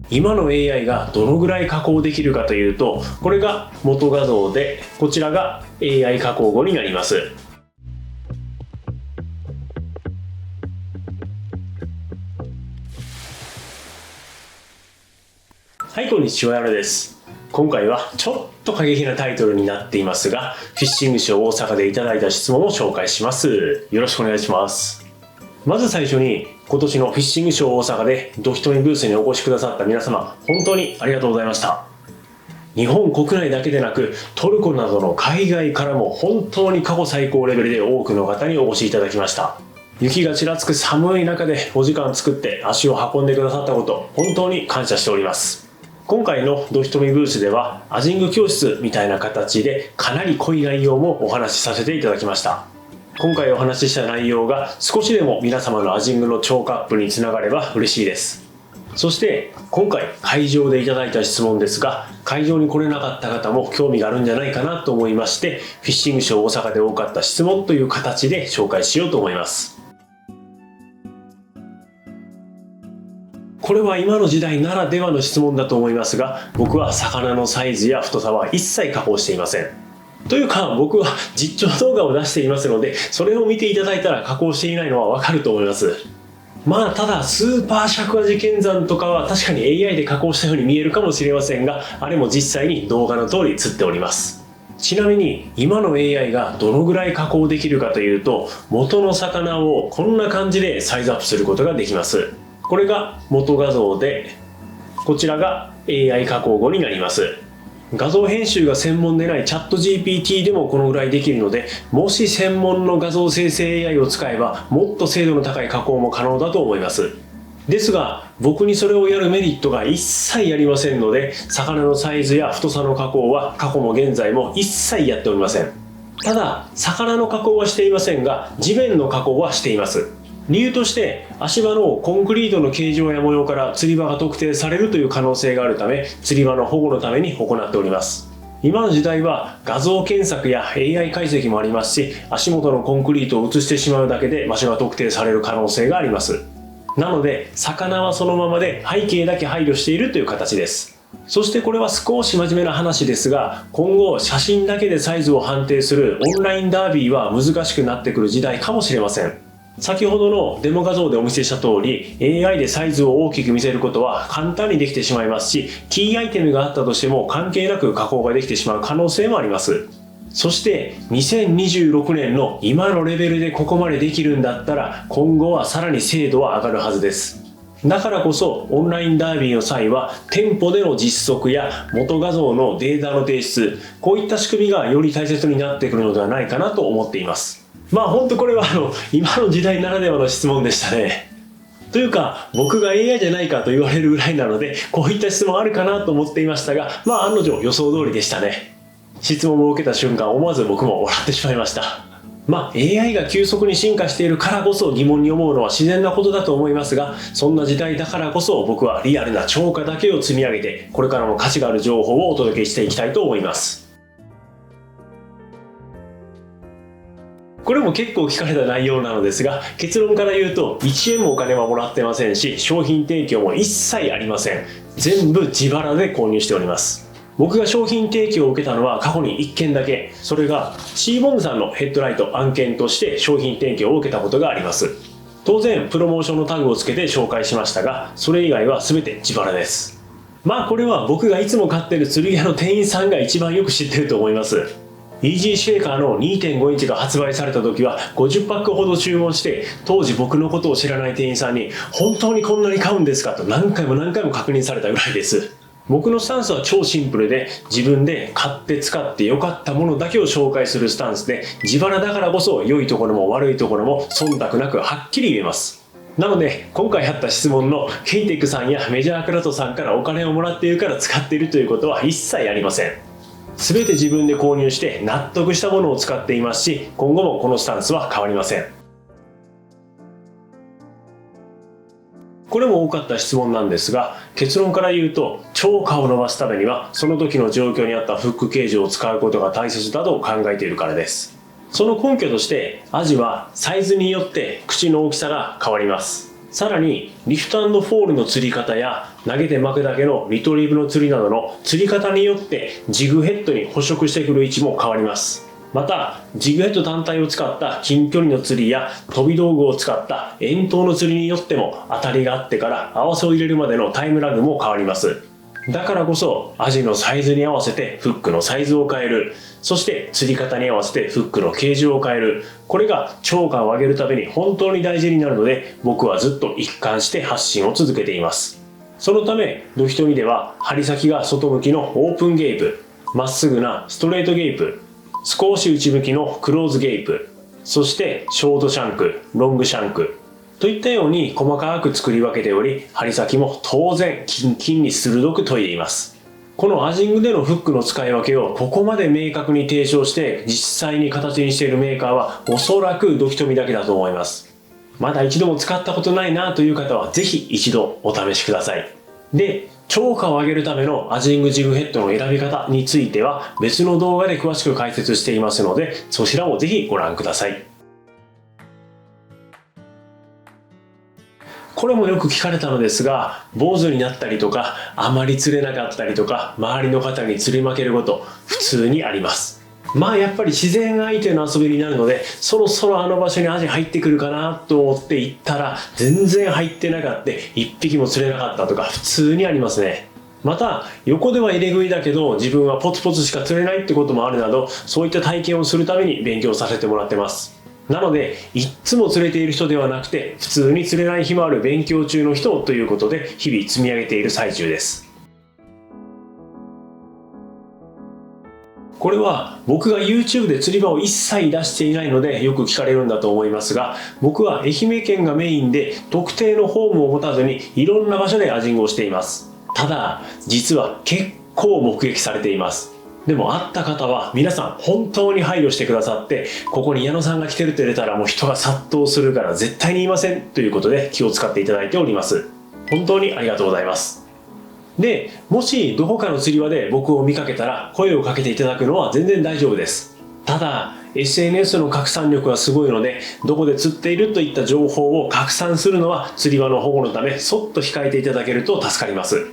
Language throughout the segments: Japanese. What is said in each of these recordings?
今の AI がどのぐらい加工できるかというと、これが元画像で、こちらが AI 加工後になります。はい、こんにちは、やるです。今回はちょっと過激なタイトルになっていますが、フィッシングショー大阪でいただいた質問を紹介します。よろしくお願いします。まず最初に、今年のフィッシングショー大阪でドヒトミブースにお越しくださった皆様、本当にありがとうございました。日本国内だけでなく、トルコなどの海外からも本当に過去最高レベルで多くの方にお越しいただきました。雪がちらつく寒い中でお時間作って足を運んでくださったこと、本当に感謝しております。今回のドヒトミブースではアジング教室みたいな形でかなり濃い内容もお話しさせていただきました。今回お話しした内容が少しでも皆様のアジングの超過アップにつながれば嬉しいです。そして今回会場でいただいた質問ですが、会場に来れなかった方も興味があるんじゃないかなと思いまして、フィッシングショー大阪で多かった質問という形で紹介しようと思います。これは今の時代ならではの質問だと思いますが、僕は魚のサイズや太さは一切加工していません。というか、僕は実況動画を出していますので、それを見ていただいたら加工していないのはわかると思います。まあ、ただ、スーパー尺アジ剣山とかは確かに AI で加工したように見えるかもしれませんが、あれも実際に動画の通り映っております。ちなみに、今の AI がどのぐらい加工できるかというと、元の魚をこんな感じでサイズアップすることができます。これが元画像で、こちらが AI 加工後になります。画像編集が専門でないチャット GPT でもこのぐらいできるので、もし専門の画像生成 AI を使えばもっと精度の高い加工も可能だと思います。ですが、僕にそれをやるメリットが一切ありませんので、魚のサイズや太さの加工は過去も現在も一切やっておりません。ただ、魚の加工はしていませんが、地面の加工はしています。理由として、足場のコンクリートの形状や模様から釣り場が特定されるという可能性があるため、釣り場の保護のために行っております。今の時代は画像検索や AI 解析もありますし、足元のコンクリートを映してしまうだけで場所が特定される可能性があります。なので、魚はそのままで背景だけ配慮しているという形です。そしてこれは少し真面目な話ですが、今後写真だけでサイズを判定するオンラインダービーは難しくなってくる時代かもしれません。先ほどのデモ画像でお見せした通り AI でサイズを大きく見せることは簡単にできてしまいますし、キーアイテムがあったとしても関係なく加工ができてしまう可能性もあります。そして2026年の今のレベルでここまでできるんだったら、今後はさらに精度は上がるはずです。だからこそオンラインダービーの際は店舗での実測や元画像のデータの提出、こういった仕組みがより大切になってくるのではないかなと思っています。まあ本当これは今の時代ならではの質問でしたね。というか、僕が AI じゃないかと言われるぐらいなので、こういった質問あるかなと思っていましたが、まあ案の定予想通りでしたね。質問を受けた瞬間、思わず僕も笑ってしまいました。まあ AI が急速に進化しているからこそ疑問に思うのは自然なことだと思いますが、そんな時代だからこそ僕はリアルな超過だけを積み上げて、これからも価値がある情報をお届けしていきたいと思います。これも結構聞かれた内容なのですが、結論から言うと1円もお金はもらってませんし、商品提供も一切ありません。全部自腹で購入しております。僕が商品提供を受けたのは過去に1件だけ。それがシーボングさんのヘッドライト案件として商品提供を受けたことがあります。当然プロモーションのタグをつけて紹介しましたが、それ以外は全て自腹です。まあこれは僕がいつも買ってる釣り屋の店員さんが一番よく知ってると思います。イージーシェーカーの 2.5 インチが発売された時は50パックほど注文して、当時僕のことを知らない店員さんに本当にこんなに買うんですかと何回も確認されたぐらいです。僕のスタンスは超シンプルで、自分で買って使って良かったものだけを紹介するスタンスで、自腹だからこそ良いところも悪いところも忖度なくはっきり言えます。なので今回あった質問のケイテックさんやメジャークラトさんからお金をもらっているから使っているということは一切ありません。全て自分で購入して納得したものを使っていますし、今後もこのスタンスは変わりません。これも多かった質問なんですが、結論から言うと、超過を伸ばすためにはその時の状況に合ったフック形状を使うことが大切だと考えているからです。その根拠として、アジはサイズによって口の大きさが変わります。さらにリフト&フォールの釣り方や投げて巻くだけのリトリーブの釣りなどの釣り方によってジグヘッドに捕食してくる位置も変わります。またジグヘッド単体を使った近距離の釣りや飛び道具を使った遠投の釣りによっても当たりがあってから合わせを入れるまでのタイムラグも変わります。だからこそアジのサイズに合わせてフックのサイズを変える、そして釣り方に合わせてフックの形状を変える、これが釣果を上げるために本当に大事になるので、僕はずっと一貫して発信を続けています。そのためドヒトミでは針先が外向きのオープンゲープ、まっすぐなストレートゲープ、少し内向きのクローズゲープ、そしてショートシャンク、ロングシャンクといったように細かく作り分けており、針先も当然キンキンに鋭く研いでいます。このアジングでのフックの使い分けをここまで明確に提唱して実際に形にしているメーカーはおそらくドヒトミだけだと思います。まだ一度も使ったことないなという方はぜひ一度お試しください。で、釣果を上げるためのアジングジグヘッドの選び方については別の動画で詳しく解説していますので、そちらもぜひご覧ください。これもよく聞かれたのですが、坊主になったりとかあまり釣れなかったりとか周りの方に釣り負けること普通にあります。やっぱり自然相手の遊びになるので、そろそろあの場所にアジ入ってくるかなと思って行ったら全然入ってなかった、1匹も釣れなかったとか普通にありますね。また横では入れ食いだけど自分はポツポツしか釣れないってこともあるなど、そういった体験をするために勉強させてもらってます。なのでいっつも釣れている人ではなくて普通に釣れない日もある勉強中の人ということで日々積み上げている最中です。これは僕が YouTube で釣り場を一切出していないのでよく聞かれるんだと思いますが、僕は愛媛県がメインで特定のホームを持たずにいろんな場所でアジングをしています。ただ実は結構目撃されています。でも会った方は皆さん本当に配慮してくださって、ここに矢野さんが来てるって出たらもう人が殺到するから絶対に言いませんということで気を使っていただいております。本当にありがとうございます。で、もしどこかの釣り場で僕を見かけたら声をかけていただくのは全然大丈夫です。ただ SNS の拡散力がすごいので、どこで釣っているといった情報を拡散するのは釣り場の保護のためそっと控えていただけると助かります。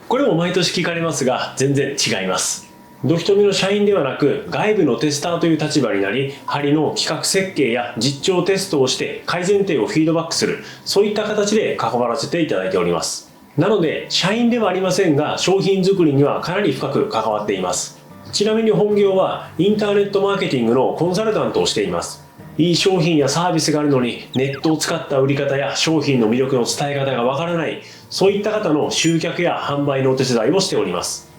これも毎年聞かれますが全然違います。ドヒトミの社員ではなく外部のテスターという立場になり、針の企画設計や実調テストをして改善点をフィードバックする、そういった形で関わらせていただいております。なので社員ではありませんが商品作りにはかなり深く関わっています。ちなみに本業はインターネットマーケティングのコンサルタントをしています。いい商品やサービスがあるのにネットを使った売り方や商品の魅力の伝え方がわからない、そういった方の集客や販売のお手伝いをしております。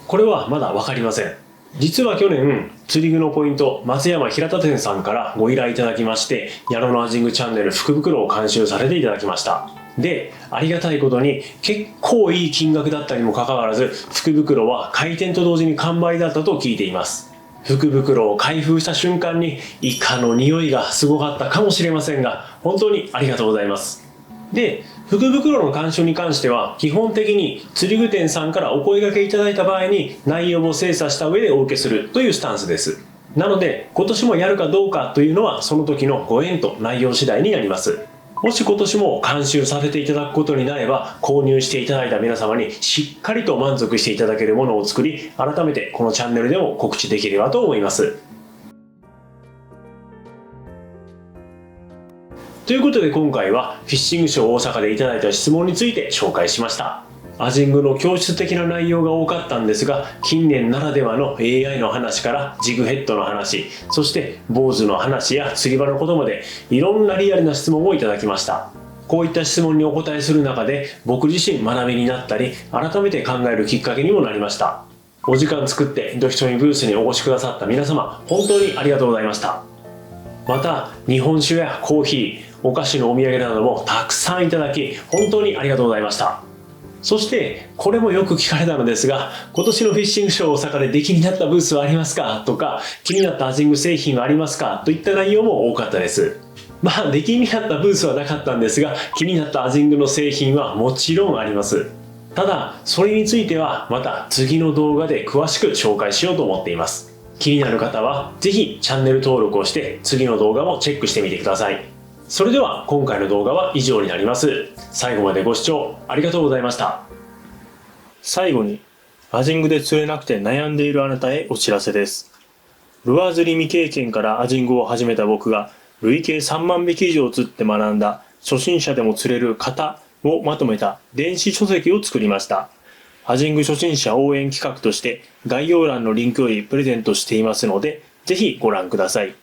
これはまだ分かりません。実は去年釣り具のポイント松山平田店さんからご依頼いただきまして、矢野のアジングチャンネル福袋を監修させていただきました。で、ありがたいことに結構いい金額だったにもかかわらず、福袋は開店と同時に完売だったと聞いています。福袋を開封した瞬間にイカの匂いがすごかったかもしれませんが、本当にありがとうございます。で、福袋の監修に関しては基本的に釣り具店さんからお声掛けいただいた場合に内容を精査した上でお受けするというスタンスです。なので今年もやるかどうかというのはその時のご縁と内容次第になります。もし今年も監修させていただくことになれば、購入していただいた皆様にしっかりと満足していただけるものを作り、改めてこのチャンネルでも告知できればと思います。ということで今回はフィッシングショー大阪でいただいた質問について紹介しました。アジングの教室的な内容が多かったんですが、近年ならではの AI の話からジグヘッドの話、そして坊主の話や釣り場のことまでいろんなリアルな質問をいただきました。こういった質問にお答えする中で僕自身学びになったり改めて考えるきっかけにもなりました。お時間作ってドヒトミブースにお越しくださった皆様、本当にありがとうございました。また日本酒やコーヒー、お菓子のお土産などもたくさんいただき本当にありがとうございました。そしてこれもよく聞かれたのですが、今年のフィッシングショー大阪で出来になったブースはありますかとか、気になったアジング製品はありますかといった内容も多かったです。出来になったブースはなかったんですが、気になったアジングの製品はもちろんあります。ただそれについてはまた次の動画で詳しく紹介しようと思っています。気になる方はぜひチャンネル登録をして次の動画もチェックしてみてください。それでは今回の動画は以上になります。最後までご視聴ありがとうございました。最後に、アジングで釣れなくて悩んでいるあなたへお知らせです。ルアー釣り未経験からアジングを始めた僕が累計3万匹以上釣って学んだ初心者でも釣れる型をまとめた電子書籍を作りました。アジング初心者応援企画として概要欄のリンクよりプレゼントしていますので、ぜひご覧ください。